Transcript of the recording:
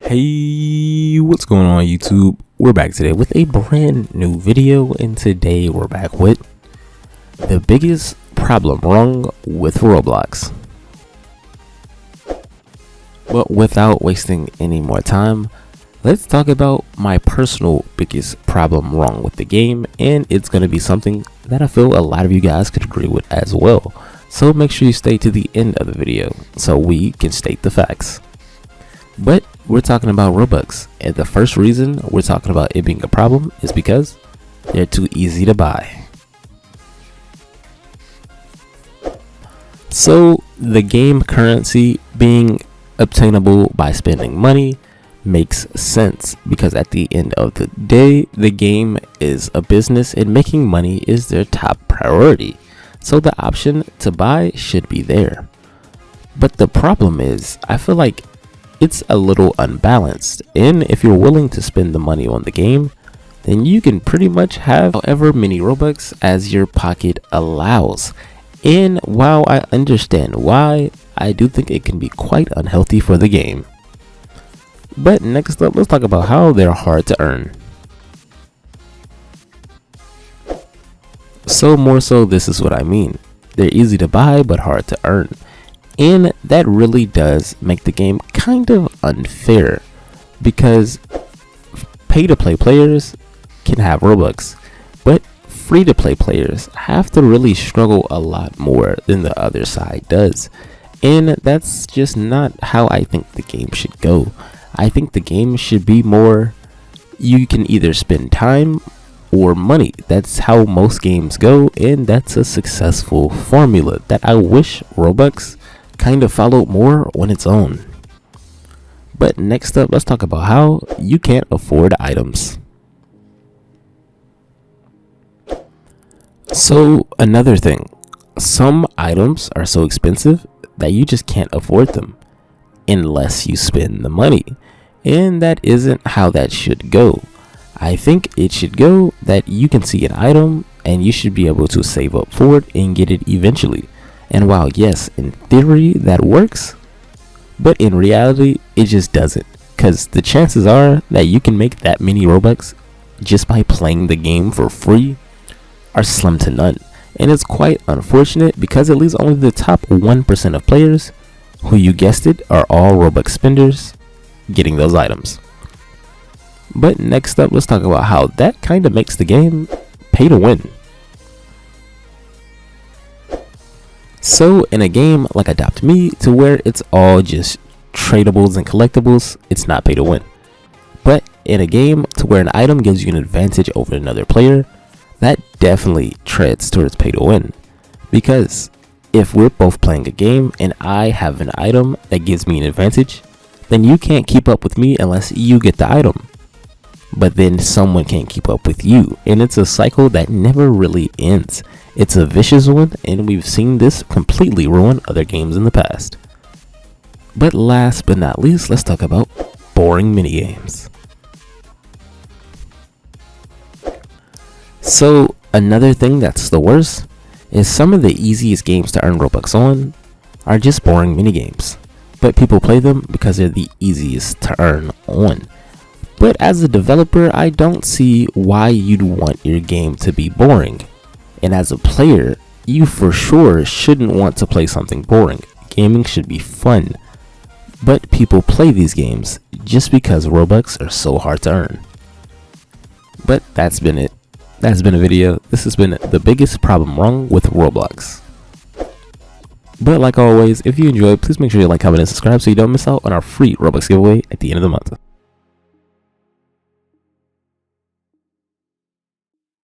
Hey, what's going on YouTube? We're back today with a brand new video, and today we're back with the biggest problem wrong with Roblox. But without wasting any more time, let's talk about my personal biggest problem wrong with the game, and it's going to be something that I feel a lot of you guys could agree with as well. So make sure you stay to the end of the video so we can state the facts. But we're talking about Robux, and the first reason we're talking about it being a problem is because they're too easy to buy. So the game currency being obtainable by spending money makes sense, because at the end of the day, the game is a business and making money is their top priority. So the option to buy should be there. But the problem is, I feel like it's a little unbalanced, and if you're willing to spend the money on the game, then you can pretty much have however many Robux as your pocket allows. And while I understand why, I do think it can be quite unhealthy for the game. But next up, let's talk about how they're hard to earn. So more so, this is what I mean. They're easy to buy but hard to earn. And that really does make the game kind of unfair, because pay-to-play players can have Robux, but free-to-play players have to really struggle a lot more than the other side does. And that's just not how I think the game should go. I think the game should be more, you can either spend time or money. That's how most games go, and that's a successful formula that I wish Roblox kind of followed more on its own. But next up, let's talk about how you can't afford items. So another thing, some items are so expensive that you just can't afford them unless you spend the money, and that isn't how that should go. I think it should go that you can see an item and you should be able to save up for it and get it eventually. And while yes, in theory that works, but in reality it just doesn't, because the chances are that you can make that many Robux just by playing the game for free are slim to none. And it's quite unfortunate, because it leaves only the top 1% of players, who you guessed it are all Robux spenders, getting those items. But next up, let's talk about how that kind of makes the game pay to win. So in a game like Adopt Me, to where it's all just tradables and collectibles, it's not pay to win. But in a game to where an item gives you an advantage over another player, that definitely treads towards pay to win. Because if we're both playing a game and I have an item that gives me an advantage, then you can't keep up with me unless you get the item. But then someone can't keep up with you, and it's a cycle that never really ends. It's a vicious one, and we've seen this completely ruin other games in the past. But last but not least, let's talk about boring minigames. So another thing that's the worst is some of the easiest games to earn Robux on are just boring minigames, but people play them because they're the easiest to earn on. But as a developer, I don't see why you'd want your game to be boring. And as a player, you for sure shouldn't want to play something boring. Gaming should be fun. But people play these games just because Robux are so hard to earn. But that's been it. That's been a video. This has been the biggest problem wrong with Roblox. But like always, if you enjoyed, please make sure you like, comment, and subscribe so you don't miss out on our free Robux giveaway at the end of the month.